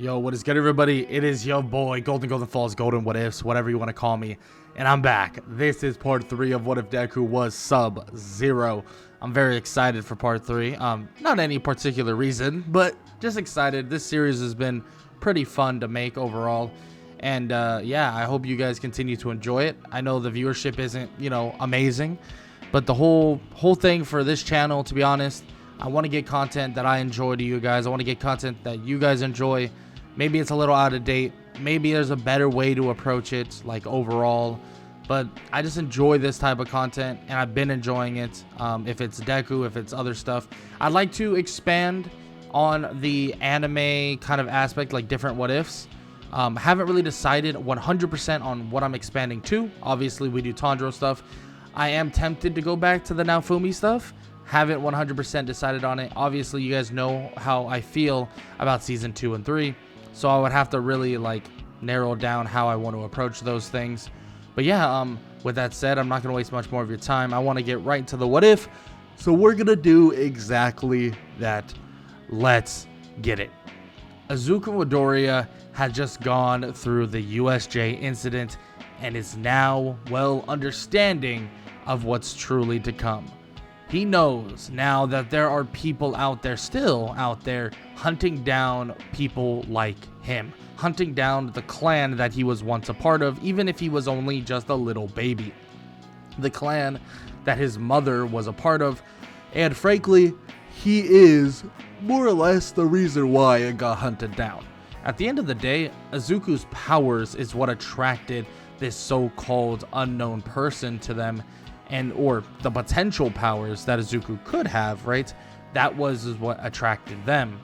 Yo, what is good, everybody? It is your boy, Golden Falls, Golden What Ifs, whatever you want to call me. And I'm back. This is part 3 of What If Deku Was Sub Zero. I'm very excited for part 3. Not any particular reason, but just excited. This series has been pretty fun to make overall. And yeah, I hope you guys continue to enjoy it. I know the viewership isn't, amazing. But the whole thing for this channel, to be honest, I want to get content that I enjoy to you guys. I want to get content that you guys enjoy. Maybe it's a little out of date. Maybe there's a better way to approach it, like overall. But I just enjoy this type of content, and I've been enjoying it. If it's Deku, if it's other stuff. I'd like to expand on the anime kind of aspect, like different what ifs. Haven't really decided 100% on what I'm expanding to. Obviously, we do Tanjiro stuff. I am tempted to go back to the Naofumi stuff. Haven't 100% decided on it. Obviously, you guys know how I feel about season 2 and 3. So I would have to really narrow down how I want to approach those things. But yeah, with that said, I'm not going to waste much more of your time. I want to get right into the what if. So we're going to do exactly that. Let's get it. Izuku Midoriya had just gone through the USJ incident and is now well understanding of what's truly to come. He knows now that there are people still out there, hunting down people like him, hunting down the clan that he was once a part of, even if he was only just a little baby. The clan that his mother was a part of, and frankly, he is more or less the reason why it got hunted down. At the end of the day, Izuku's powers is what attracted this so-called unknown person to them, or the potential powers that Izuku could have, right? That was what attracted them.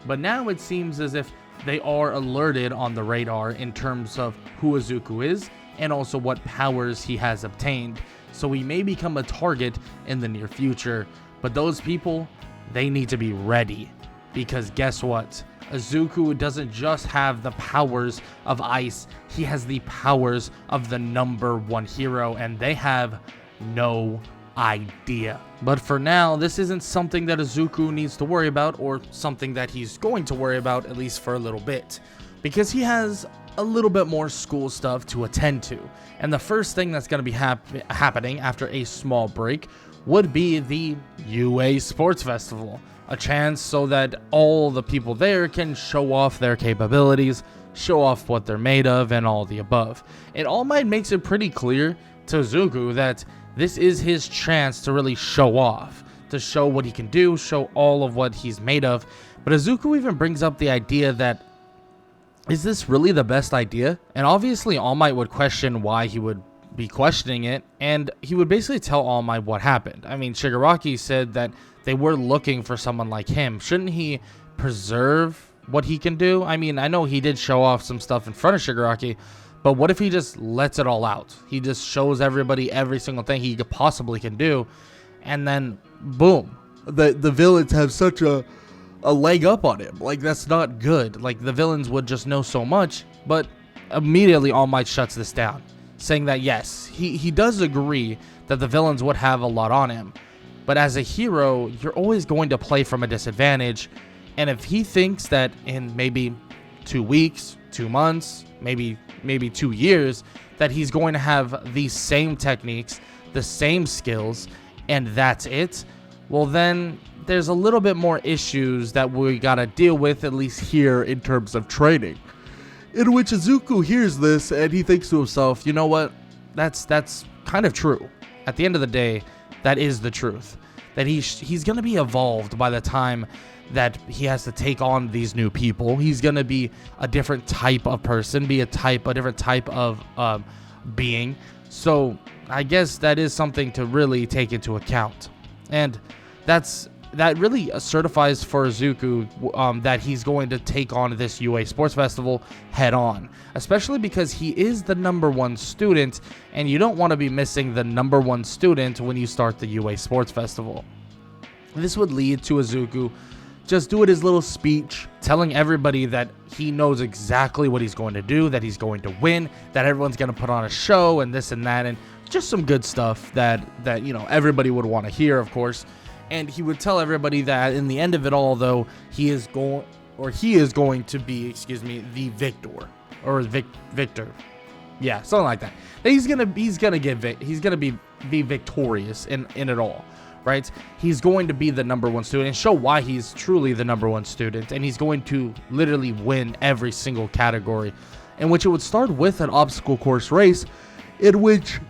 But now it seems as if they are alerted on the radar in terms of who Izuku is and also what powers he has obtained. So he may become a target in the near future. But those people, they need to be ready. Because guess what? Izuku doesn't just have the powers of ice. He has the powers of the #1 hero, and they have no idea. But for now, this isn't something that Izuku needs to worry about, or something that he's going to worry about, at least for a little bit, because he has a little bit more school stuff to attend to. And the first thing that's going to be happening after a small break would be the UA Sports Festival, a chance so that all the people there can show off their capabilities, show off what they're made of, and all the above. And All Might makes it pretty clear to Izuku that this is his chance to really show off, to show what he can do, show all of what he's made of. But Izuku even brings up the idea that, is this really the best idea? And obviously All Might would question why he would be questioning it, and he would basically tell All Might what happened. I mean, Shigaraki said that they were looking for someone like him. Shouldn't he preserve what he can do? I mean, I know he did show off some stuff in front of Shigaraki, but what if he just lets it all out? He just shows everybody every single thing he possibly can do, and then boom, the villains have such a leg up on him. That's not good. The villains would just know so much. But immediately All Might shuts this down, saying that yes, he does agree that the villains would have a lot on him, but as a hero, you're always going to play from a disadvantage. And if he thinks that in maybe 2 weeks, 2 months, maybe 2 years, that he's going to have these same techniques, the same skills, and that's it, well then there's a little bit more issues that we gotta deal with, at least here in terms of training. In which Izuku hears this and he thinks to himself, you know what, that's kind of true. At the end of the day, that is the truth. That he's gonna be evolved by the time that he has to take on these new people. He's gonna be a different type of person, a different type of being. So I guess that is something to really take into account, and that really certifies for Izuku that he's going to take on this UA Sports Festival head on, especially because he is the #1 student, and you don't want to be missing the #1 student when you start the UA Sports Festival. This would lead to Izuku just doing his little speech, telling everybody that he knows exactly what he's going to do, that he's going to win, that everyone's going to put on a show, and this and that, and just some good stuff that everybody would want to hear, of course. And he would tell everybody that in the end of it all, though, he is or he is going to be, the victor, or victor. Yeah, something like that. He's gonna be victorious in it all, right? He's going to be the number one student and show why he's truly the number one student, and he's going to literally win every single category, in which it would start with an obstacle course race, in which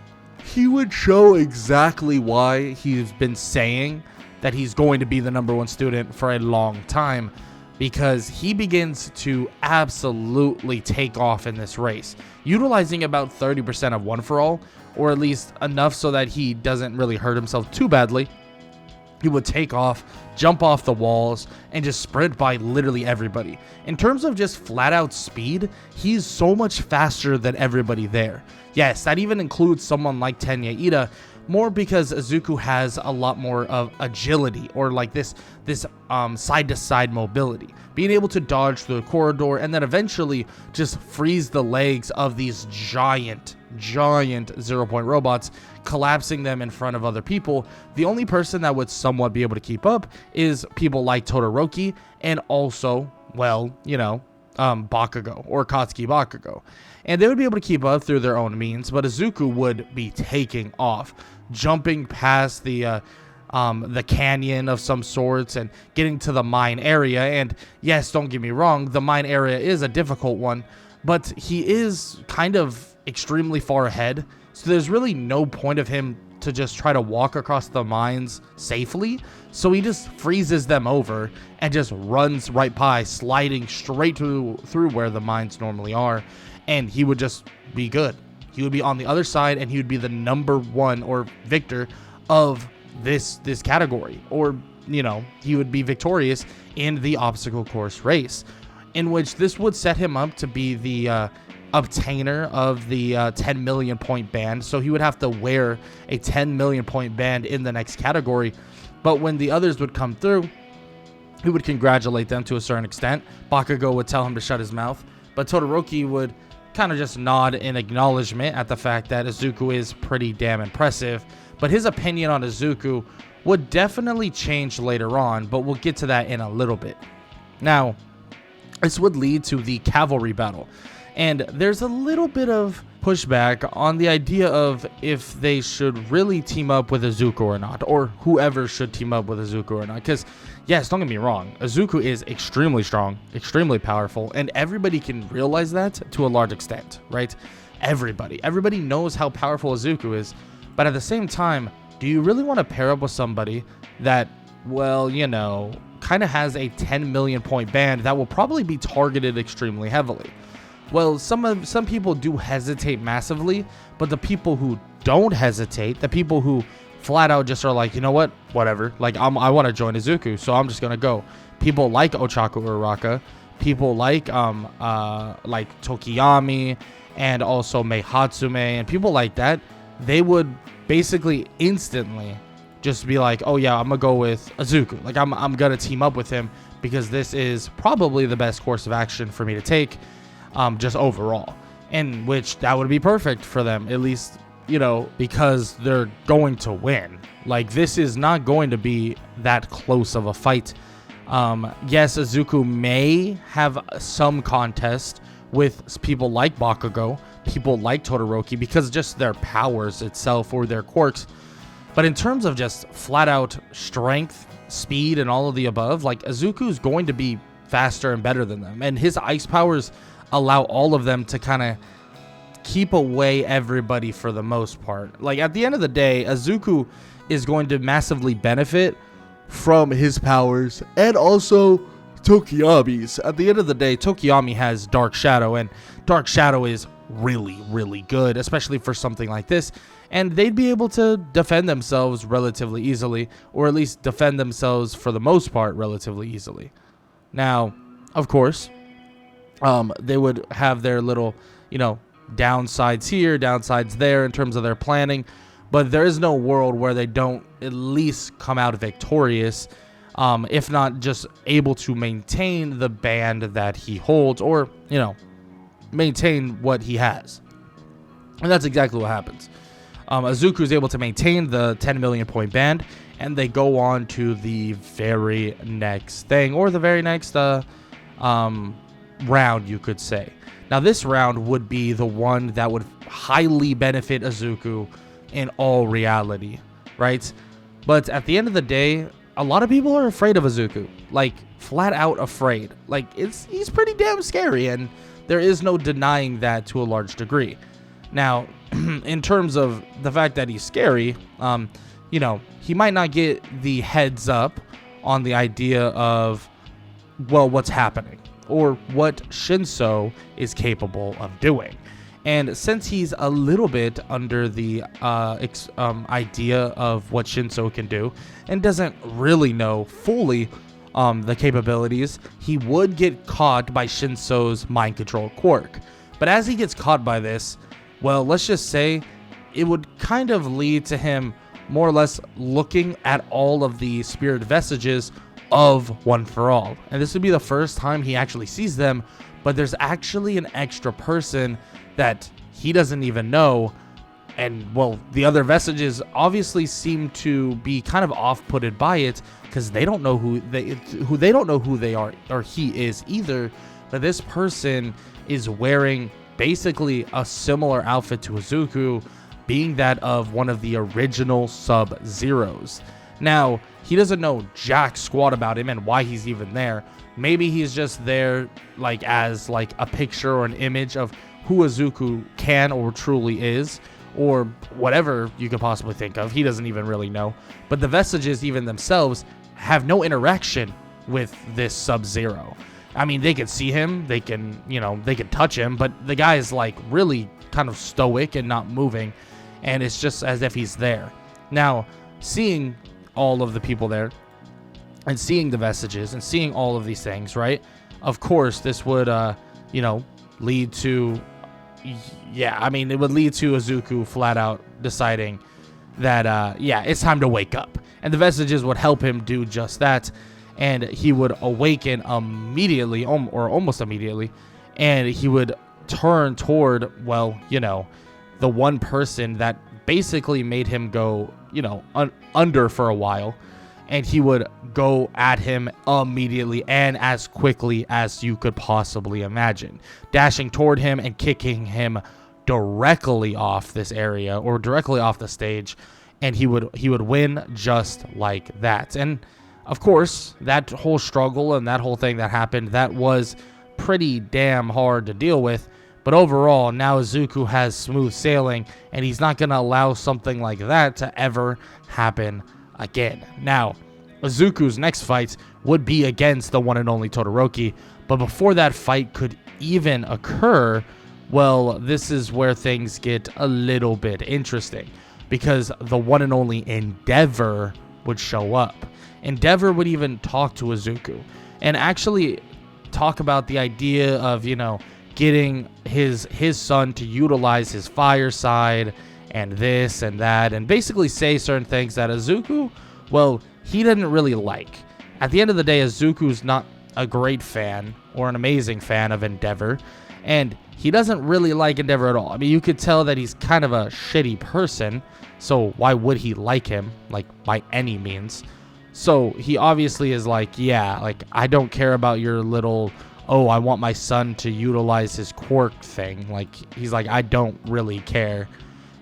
he would show exactly why he's been saying that he's going to be the number one student for a long time, because he begins to absolutely take off in this race, utilizing about 30% of one for all, or at least enough so that he doesn't really hurt himself too badly. He would take off, jump off the walls, and just sprint by literally everybody. In terms of just flat out speed, he's so much faster than everybody there. Yes, that even includes someone like Tenya Ida, more because Izuku has a lot more of agility, or like this side-to-side mobility, being able to dodge through the corridor and then eventually just freeze the legs of these giant 0-point robots, collapsing them in front of other people. The only person that would somewhat be able to keep up is people like Todoroki, and also, well, Bakugo, or Katsuki Bakugo. And they would be able to keep up through their own means, but Izuku would be taking off, jumping past the canyon of some sorts and getting to the mine area. And yes, don't get me wrong, the mine area is a difficult one, but he is kind of extremely far ahead, so there's really no point of him to just try to walk across the mines safely. So he just freezes them over and just runs right by, sliding straight through where the mines normally are, and he would just be good. He would be on the other side, and he would be the number one, or victor, of this category, or he would be victorious in the obstacle course race, in which this would set him up to be the obtainer of the 10 million point band. So he would have to wear a 10 million point band in the next category. But when the others would come through, he would congratulate them to a certain extent. Bakugo would tell him to shut his mouth, but Todoroki would kind of just nod in acknowledgement at the fact that Izuku is pretty damn impressive. But his opinion on Izuku would definitely change later on, but we'll get to that in a little bit. Now, this would lead to the cavalry battle. And there's a little bit of pushback on the idea of if they should really team up with Izuku or not, or whoever should team up with Izuku or not. Because, yes, don't get me wrong, Izuku is extremely strong, extremely powerful, and everybody can realize that to a large extent, right? Everybody knows how powerful Izuku is, but at the same time, do you really want to pair up with somebody that, well, kind of has a 10 million point band that will probably be targeted extremely heavily? Well, some people do hesitate massively, but the people who don't hesitate, the people who flat out just are like, you know what, whatever, like I want to join Izuku, so I'm just gonna go. People like Ochaku Uraraka, people like Tokiyami, and also Mei Hatsume, and people like that, they would basically instantly just be like, oh yeah, I'm gonna go with Izuku, like I'm gonna team up with him because this is probably the best course of action for me to take. Just overall, in which that would be perfect for them, at least, because they're going to win. Like, this is not going to be that close of a fight. Yes, Izuku may have some contest with people like Bakugo, people like Todoroki, because just their powers itself or their quirks. But in terms of just flat out strength, speed, and all of the above, like, Izuku's going to be faster and better than them, and his ice powers allow all of them to kind of keep away everybody for the most part. Like, at the end of the day, Izuku is going to massively benefit from his powers, and also Tokiyami's. At the end of the day, Tokiyami has Dark Shadow, and Dark Shadow is really, really good, especially for something like this, and they'd be able to defend themselves relatively easily, or at least defend themselves for the most part relatively easily. Now, of course, they would have their little, downsides here, downsides there in terms of their planning, but there is no world where they don't at least come out victorious, if not just able to maintain the band that he holds, or, maintain what he has. And that's exactly what happens. Izuku is able to maintain the 10 million point band, and they go on to the very next thing, or the very next round, you could say. Now, this round would be the one that would highly benefit Izuku in all reality, right? But at the end of the day, a lot of people are afraid of Izuku, like flat out afraid. Like he's pretty damn scary, and there is no denying that to a large degree. Now, in terms of the fact that he's scary, you know, he might not get the heads up on the idea of, well, what's happening or what Shinso is capable of doing. And since he's a little bit under the idea of what Shinso can do and doesn't really know fully the capabilities, he would get caught by Shinso's mind control quirk. But as he gets caught by this, well, let's just say it would kind of lead to him more or less looking at all of the spirit vestiges of One For All. And this would be the first time he actually sees them, but there's actually an extra person that he doesn't even know. And, well, the other vestiges obviously seem to be kind of off-putted by it because they don't know who they are or he is either. But this person is wearing basically a similar outfit to Izuku, being that of one of the original Sub Zeros. Now, he doesn't know jack squat about him and why he's even there. Maybe he's just there like as like a picture or an image of who Izuku can or truly is, or whatever you could possibly think of. He doesn't even really know. But the vestiges even themselves have no interaction with this Sub-Zero. I mean, they could see him, they can, you know, they could touch him, but the guy is like really kind of stoic and not moving, and it's just as if he's there. Now, seeing all of the people there and seeing the vestiges and seeing all of these things, right? Of course, this would, you know, lead to, yeah, I mean, it would lead to Izuku flat out deciding that, yeah, it's time to wake up. And the vestiges would help him do just that. And he would awaken immediately, or almost immediately. And he would turn toward, well, you know, the one person that basically made him go, you know, under for a while. And he would go at him immediately and as quickly as you could possibly imagine, dashing toward him and kicking him directly off this area or directly off the stage, and he would win just like that. And of course, that whole struggle and that whole thing that happened, that was pretty damn hard to deal with. But overall, now Izuku has smooth sailing, and he's not going to allow something like that to ever happen again. Now, Izuku's next fight would be against the one and only Todoroki, but before that fight could even occur, well, this is where things get a little bit interesting, because the one and only Endeavor would show up. Endeavor would even talk to Izuku and actually talk about the idea of, you know, getting his son to utilize his fire side and this and that, and basically say certain things that Izuku, well, he didn't really like. At the end of the day, Izuku's not a great fan or an amazing fan of Endeavor, and he doesn't really like Endeavor at all. I mean, you could tell that he's kind of a shitty person, so why would he like him, like, by any means? So he obviously is like, yeah, like, I don't care about your little, oh, I want my son to utilize his quirk thing. Like, he's like, I don't really care,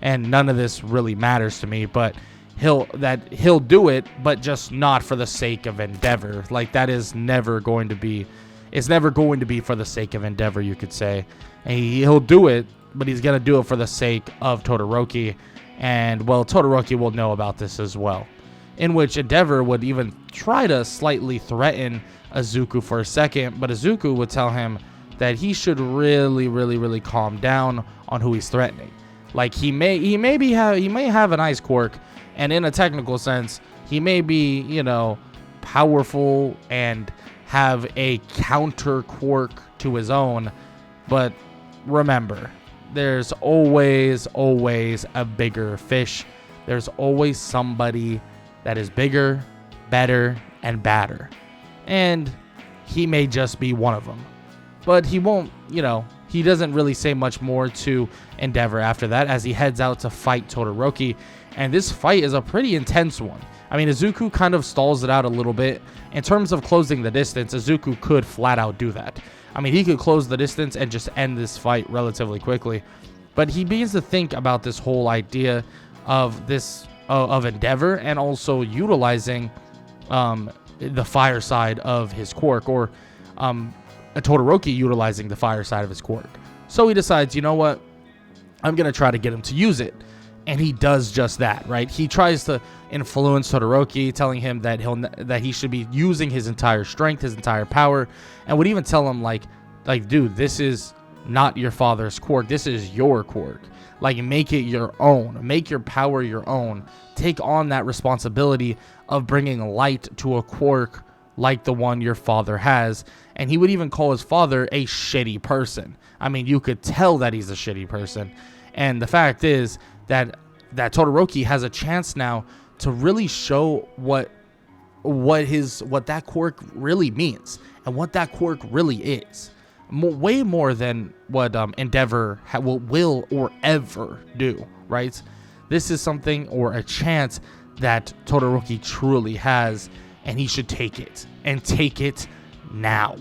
and none of this really matters to me, but he'll do it, but just not for the sake of Endeavor. Like, that is never going to be, it's never going to be for the sake of Endeavor, you could say. And he'll do it, but he's going to do it for the sake of Todoroki, and, well, Todoroki will know about this as well. In which Endeavor would even try to slightly threaten Izuku for a second, but Izuku would tell him that he should really calm down on who he's threatening. Like, he may have an ice quirk, and in a technical sense, he may be, you know, powerful and have a counter quirk to his own, but remember, there's always a bigger fish. There's always somebody that is bigger, better, and badder. And he may just be one of them. But he won't, you know, he doesn't really say much more to Endeavor after that as he heads out to fight Todoroki. And this fight is a pretty intense one. I mean, Izuku kind of stalls it out a little bit. In terms of closing the distance, Izuku could flat out do that. I mean, he could close the distance and just end this fight relatively quickly. But he begins to think about this whole idea of this of Endeavor, and also utilizing the fire side of his quirk, or Todoroki utilizing the fire side of his quirk. So he decides, you know what, I'm going to try to get him to use it. And he does just that, right? He tries to influence Todoroki, telling him that he should be using his entire strength, his entire power, and would even tell him like, dude, this is not your father's quirk. This is your quirk. Like, make it your own. Make your power your own. Take on that responsibility of bringing light to a quirk like the one your father has. And he would even call his father a shitty person. I mean, you could tell that he's a shitty person. And the fact is that Todoroki has a chance now to really show what that quirk really means and what that quirk really is. Way more than what Endeavor will or ever do, right? This is something, or a chance, that Todoroki truly has, and he should take it, and take it now.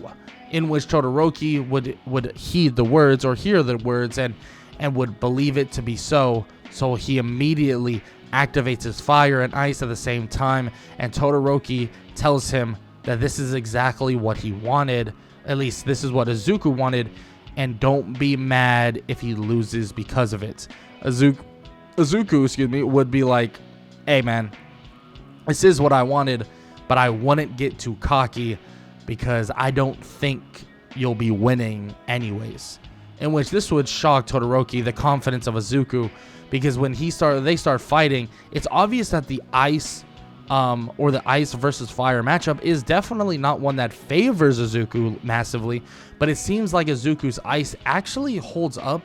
In which Todoroki would heed the words, or hear the words, and would believe it to be so. So he immediately activates his fire and ice at the same time, and Todoroki tells him that this is exactly what he wanted. At least this is what Izuku wanted, and don't be mad if he loses because of it. Izuku, would be like, hey man, this is what I wanted, but I wouldn't get too cocky because I don't think you'll be winning anyways. In which this would shock Todoroki, the confidence of Izuku, because when they start fighting, it's obvious that the ice or the ice versus fire matchup is definitely not one that favors Izuku massively, but it seems like Izuku's ice actually holds up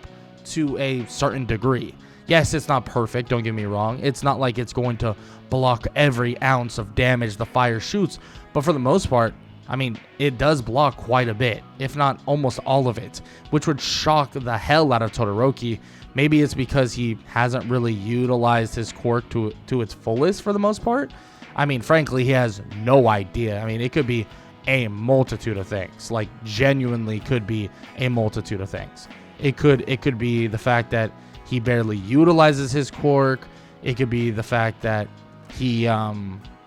to a certain degree. Yes, it's not perfect, don't get me wrong. It's not like it's going to block every ounce of damage the fire shoots, but for the most part, I mean, it does block quite a bit, if not almost all of it, which would shock the hell out of Todoroki. Maybe it's because he hasn't really utilized his quirk to its fullest for the most part. I mean, frankly, he has no idea. I mean, it could be a multitude of things. Like, genuinely could be a multitude of things. It could be the fact that he barely utilizes his quirk. It could be the fact that he,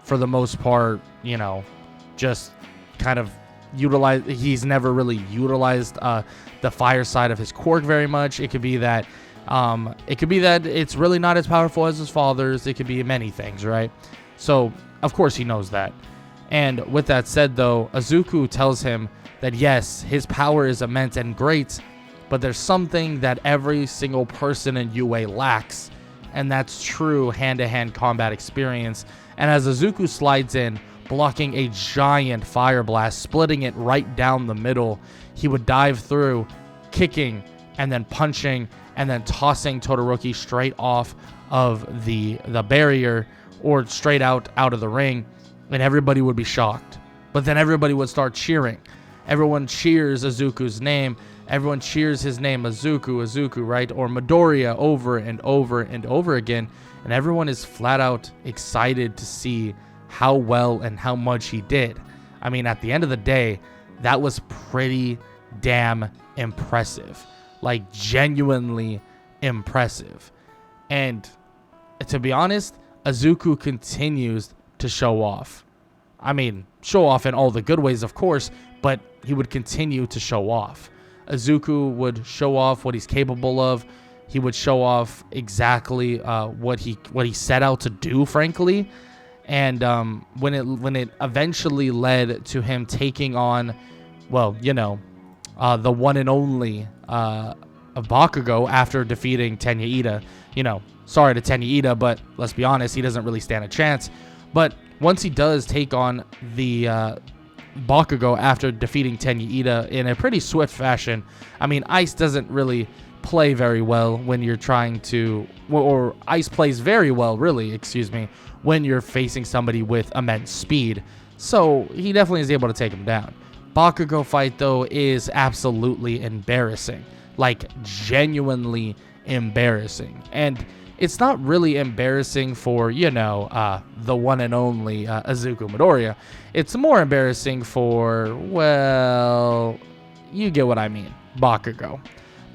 for the most part, you know, just kind of he's never really utilized the fire side of his quirk very much. It could be that it's really not as powerful as his father's. It could be many things, right? So, of course, he knows that. And with that said, though, Izuku tells him that yes, his power is immense and great, but there's something that every single person in UA lacks, and that's true hand-to-hand combat experience. And as Izuku slides in, blocking a giant fire blast, splitting it right down the middle, he would dive through, kicking, and then punching, and then tossing Todoroki straight off of the barrier, or straight out of the ring, and everybody would be shocked. But then everybody would start cheering. Everyone cheers Izuku's name. Everyone cheers his name, Izuku, right? Or Midoriya, over and over and over again. And everyone is flat out excited to see how well and how much he did. I mean, at the end of the day, that was pretty damn impressive. Like, genuinely impressive. And to be honest, Izuku continues to show off. I mean, show off in all the good ways, of course, but he would continue to show off. Izuku would show off what he's capable of. He would show off exactly what he set out to do, frankly. And when it eventually led to him taking on, well, you know, the one and only Bakugo after defeating Tenya Ida. You know, sorry to Tenya Ida, but let's be honest, he doesn't really stand a chance. But once he does take on the Bakugo after defeating Tenya Ida in a pretty swift fashion, I mean, Ice doesn't really play very well when you're trying to, or Ice plays very well, really, when you're facing somebody with immense speed. So he definitely is able to take him down. Bakugo fight, though, is absolutely embarrassing. Like, genuinely embarrassing. And it's not really embarrassing for, the one and only Izuku Midoriya. It's more embarrassing for, well, you get what I mean, Bakugo.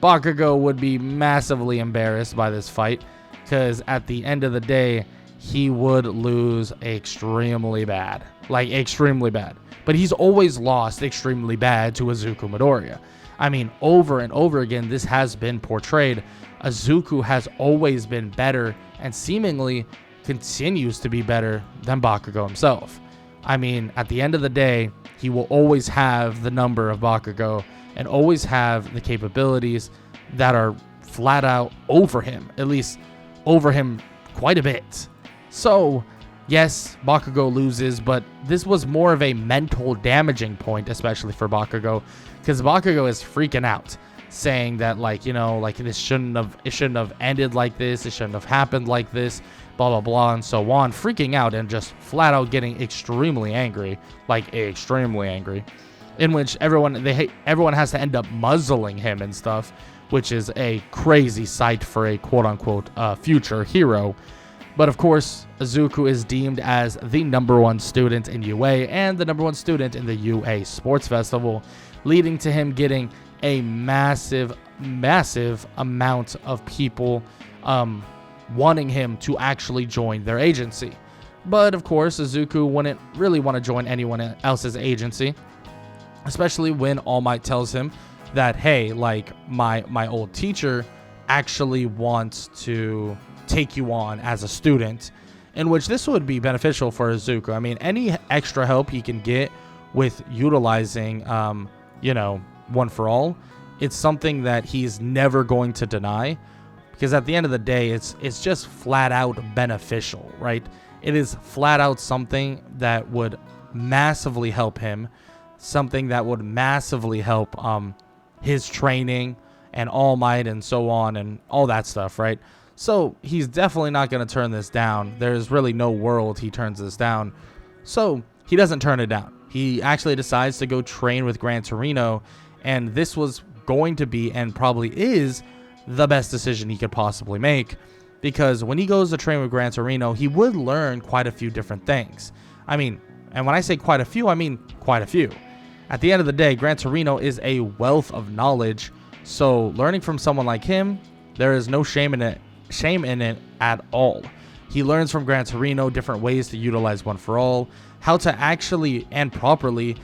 Bakugo would be massively embarrassed by this fight, because at the end of the day, he would lose extremely bad. Like, extremely bad. But he's always lost extremely bad to Izuku Midoriya. I mean, over and over again, this has been portrayed. Izuku has always been better and seemingly continues to be better than Bakugo himself. I mean, at the end of the day, he will always have the number of Bakugo and always have the capabilities that are flat out over him, at least over him quite a bit. So, yes, Bakugo loses, but this was more of a mental damaging point, especially for Bakugo, because Bakugo is freaking out, saying that, this shouldn't have ended like this, it shouldn't have happened like this, blah blah blah and so on, freaking out and just flat out getting extremely angry, in which everyone has to end up muzzling him and stuff, which is a crazy sight for a quote-unquote future hero. But of course, Izuku is deemed as the #1 student in UA and the #1 student in the UA Sports Festival, leading to him getting a massive amount of people wanting him to actually join their agency. But of course, Izuku wouldn't really want to join anyone else's agency, especially when All Might tells him that, hey, my old teacher actually wants to take you on as a student, in which this would be beneficial for Izuku. I mean, any extra help he can get with utilizing, One for All, it's something that he's never going to deny, because at the end of the day, it's just flat out beneficial, right? It is flat out something that would massively help him, something that would massively help his training and All Might and so on and all that stuff, right? So he's definitely not going to turn this down. There's really no world he turns this down. So he doesn't turn it down. He actually decides to go train with Gran Torino, and this was going to be and probably is the best decision he could possibly make, because when he goes to train with Gran Torino, he would learn quite a few different things. I mean, and when I say quite a few, I mean quite a few. At the end of the day, Gran Torino is a wealth of knowledge, so learning from someone like him, there is no shame in it at all. He learns from Gran Torino different ways to utilize One for All, how to actually and properly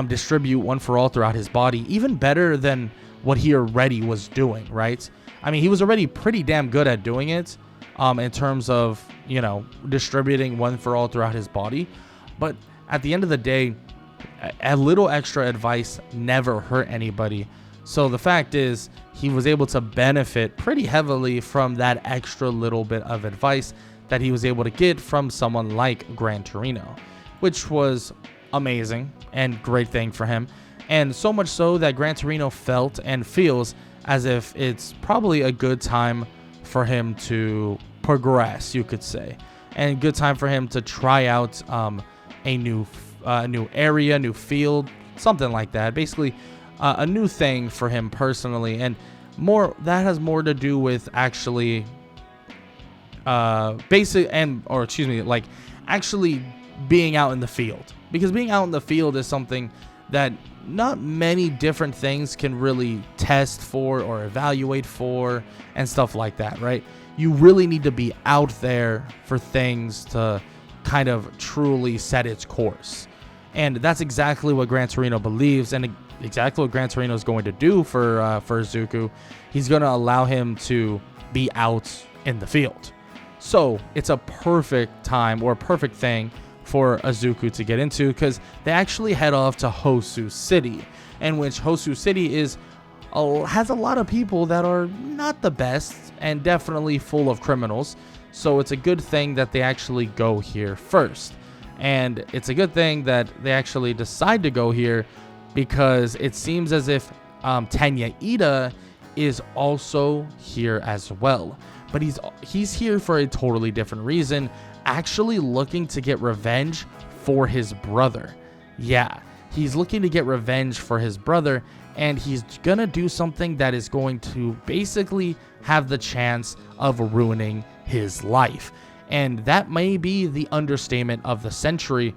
distribute One for All throughout his body, even better than what he already was doing, right? I mean, he was already pretty damn good at doing it in terms of, distributing One for All throughout his body. But at the end of the day, a little extra advice never hurt anybody. So the fact is, he was able to benefit pretty heavily from that extra little bit of advice that he was able to get from someone like Gran Torino, which was amazing and great thing for him. And so much so that Gran Torino felt and feels as if it's probably a good time for him to progress, you could say, and good time for him to try out a new area, new field, something like that. Basically, a new thing for him personally, and that has more to do with actually actually being out in the field, because being out in the field is something that not many different things can really test for or evaluate for and stuff like that, right? You really need to be out there for things to kind of truly set its course. And that's exactly what Gran Torino believes, and exactly what Gran Torino is going to do for Izuku. He's going to allow him to be out in the field. So it's a perfect time or a perfect thing for Izuku to get into, because they actually head off to Hosu City, in which Hosu City has a lot of people that are not the best and definitely full of criminals. So it's a good thing that they actually go here first. And it's a good thing that they actually decide to go here, because it seems as if Tenya Ida is also here as well. But he's here for a totally different reason, actually looking to get revenge for his brother. Yeah, he's looking to get revenge for his brother, and he's gonna do something that is going to basically have the chance of ruining his life. And that may be the understatement of the century,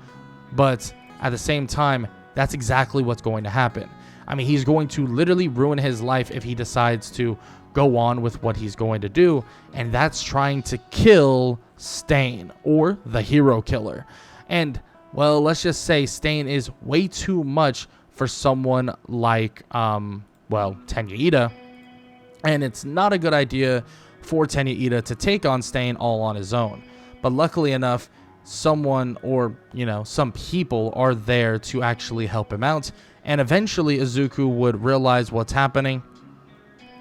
but at the same time, that's exactly what's going to happen. I mean, he's going to literally ruin his life if he decides to go on with what he's going to do, and that's trying to kill Stain, or the hero killer. And, well, let's just say Stain is way too much for someone like, Tenya Ida, and it's not a good idea for Tenya Ida to take on Stain all on his own. But luckily enough, someone or, some people are there to actually help him out, and eventually Izuku would realize what's happening,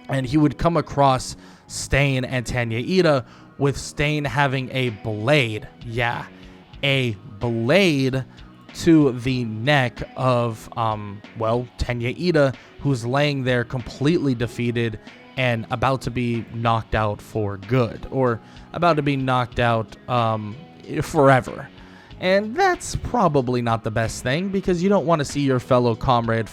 and he would come across Stain and Tenya Ida, with Stain having a blade. Yeah, a blade to the neck of, Tenya Ida, who's laying there completely defeated and about to be knocked out for good, or about to be knocked out forever. And that's probably not the best thing, because you don't want to see your fellow comrade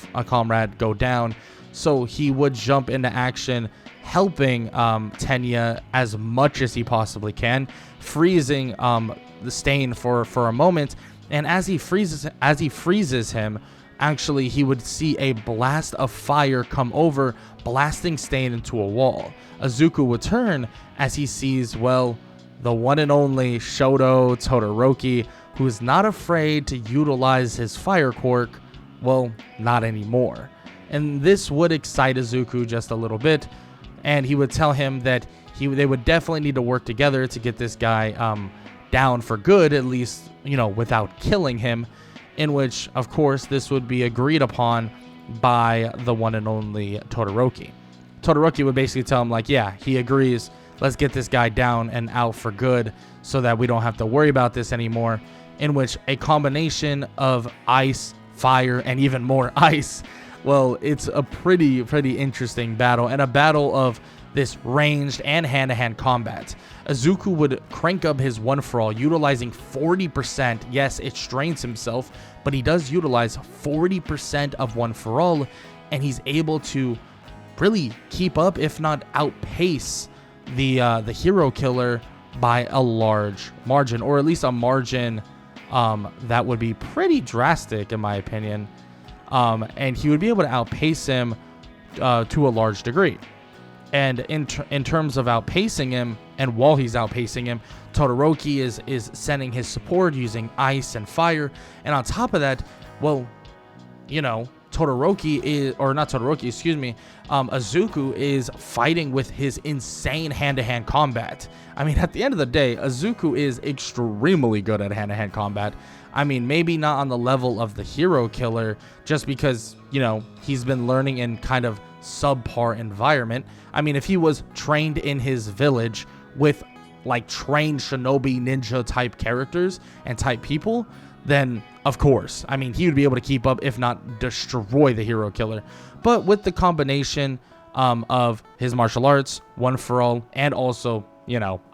go down. So he would jump into action, helping Tenya as much as he possibly can, freezing the Stain for a moment. And as he freezes him, actually he would see a blast of fire come over, blasting Stain into a wall. Izuku would turn as he sees, the one and only Shoto Todoroki, who is not afraid to utilize his fire quirk. Not anymore. And this would excite Izuku just a little bit, and he would tell him that they would definitely need to work together to get this guy down for good, at least, without killing him, in which, of course, this would be agreed upon by the one and only Todoroki. Todoroki would basically tell him, yeah, he agrees, let's get this guy down and out for good so that we don't have to worry about this anymore, in which a combination of ice, fire, and even more ice, it's a pretty interesting battle, and a battle of this ranged and hand-to-hand combat. Izuku would crank up his one for all, utilizing 40%. Yes, it strains himself, but he does utilize 40% of one for all, and he's able to really keep up, if not outpace, the hero killer by a large margin, or at least a margin that would be pretty drastic in my opinion. And he would be able to outpace him to a large degree. And in terms of outpacing him, and while he's outpacing him, Todoroki is sending his support using ice and fire. And on top of that, Izuku is fighting with his insane hand-to-hand combat. I mean, at the end of the day, Izuku is extremely good at hand-to-hand combat. I mean, maybe not on the level of the hero killer, just because, he's been learning in kind of subpar environment. I mean, if he was trained in his village with trained shinobi ninja type characters and type people, then of course, I mean, he would be able to keep up, if not destroy the hero killer. But with the combination of his martial arts, one for all, and also,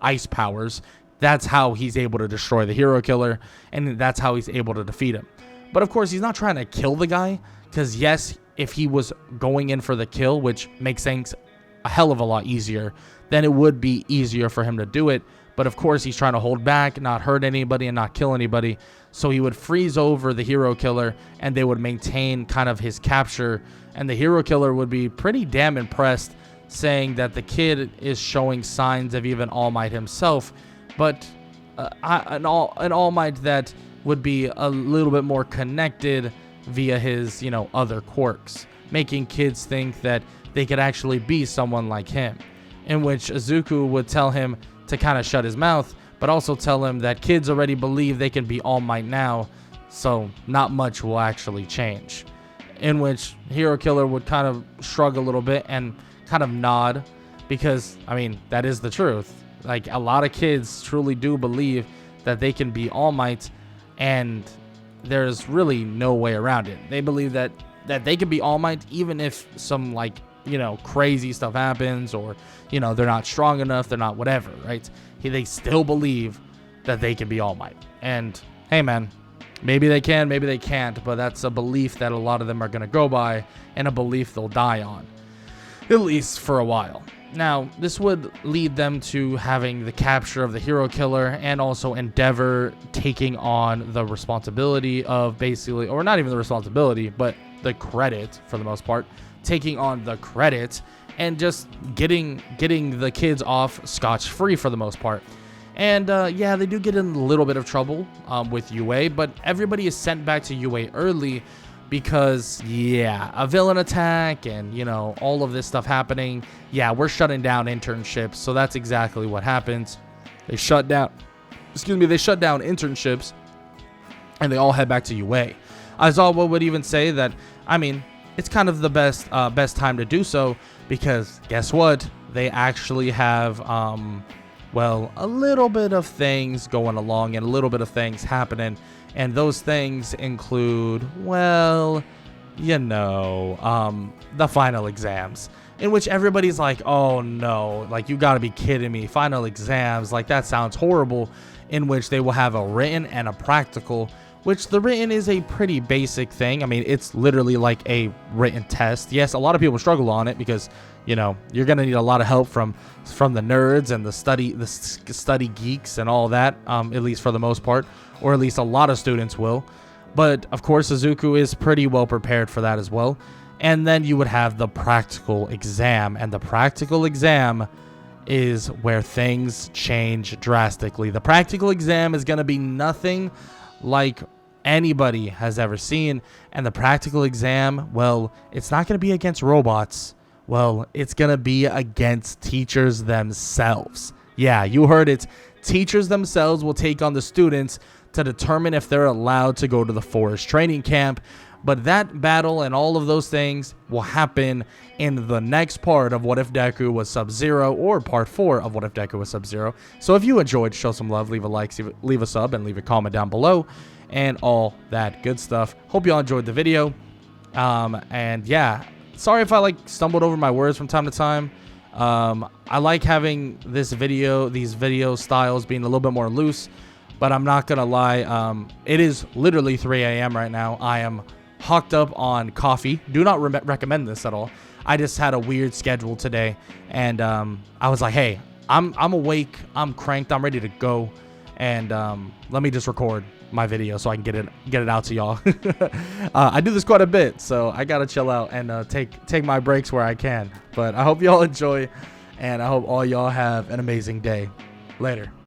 ice powers, that's how he's able to destroy the hero killer, and that's how he's able to defeat him. But of course, he's not trying to kill the guy, because yes, if he was going in for the kill, which makes things a hell of a lot easier, then it would be easier for him to do it. But of course, he's trying to hold back, not hurt anybody, and not kill anybody. So he would freeze over the hero killer, and they would maintain kind of his capture. And the hero killer would be pretty damn impressed, saying that the kid is showing signs of even All Might himself, but an All Might that would be a little bit more connected via his, other quirks, making kids think that they could actually be someone like him. In which Izuku would tell him to kind of shut his mouth, but also tell him that kids already believe they can be All Might now, so not much will actually change. In which hero killer would kind of shrug a little bit and kind of nod, because, I mean, that is the truth. A lot of kids truly do believe that they can be All Might, and there's really no way around it. They believe that they can be All Might even if some, crazy stuff happens, or, they're not strong enough, they're not whatever, right? They still believe that they can be All Might. And, hey, man, maybe they can, maybe they can't, but that's a belief that a lot of them are going to go by, and a belief they'll die on. At least for a while. Now, this would lead them to having the capture of the hero killer and also Endeavor taking on the responsibility of basically, or not even the responsibility, but the credit for the most part, taking on the credit and just getting the kids off scotch-free for the most part. And yeah, they do get in a little bit of trouble with UA, but everybody is sent back to UA early because, yeah, a villain attack and, you know, all of this stuff happening. Yeah, we're shutting down internships, so that's exactly what happens. They shut down internships, and they all head back to UA. Aizawa would even say that, I mean, it's kind of the best time to do so because guess what? They actually have, well, a little bit of things going along and a little bit of things happening. And those things include, well, you know, the final exams, in which everybody's like, oh no, like you gotta be kidding me. Final exams, like that sounds horrible, in which they will have a written and a practical, which the written is a pretty basic thing. I mean, it's literally like a written test. Yes, a lot of people struggle on it because, you know, you're gonna need a lot of help from the nerds and the study geeks and all that, at least for the most part, or at least a lot of students will. But of course, Izuku is pretty well prepared for that as well. And then you would have the practical exam, and the practical exam is where things change drastically. The practical exam is gonna be nothing like anybody has ever seen, and the practical exam, well, it's not gonna be against robots. Well, it's going to be against teachers themselves. Yeah, you heard it. Teachers themselves will take on the students to determine if they're allowed to go to the forest training camp. But that battle and all of those things will happen in the next part of What If Deku Was Sub Zero, or part 4 of What If Deku Was Sub Zero. So if you enjoyed, show some love, leave a like, leave a sub, and leave a comment down below, and all that good stuff. Hope you all enjoyed the video. And yeah, sorry if I like stumbled over my words from time to time. I like having these video styles being a little bit more loose, but I'm not gonna lie, it is literally 3 a.m. right now. I am hooked up on coffee. Do not recommend this at all. I just had a weird schedule today, and I was like, hey, I'm awake, I'm cranked, I'm ready to go, and let me just record my video so I can get it out to y'all. I do this quite a bit, so I gotta chill out and take my breaks where I can. But I hope y'all enjoy, and I hope all y'all have an amazing day. Later.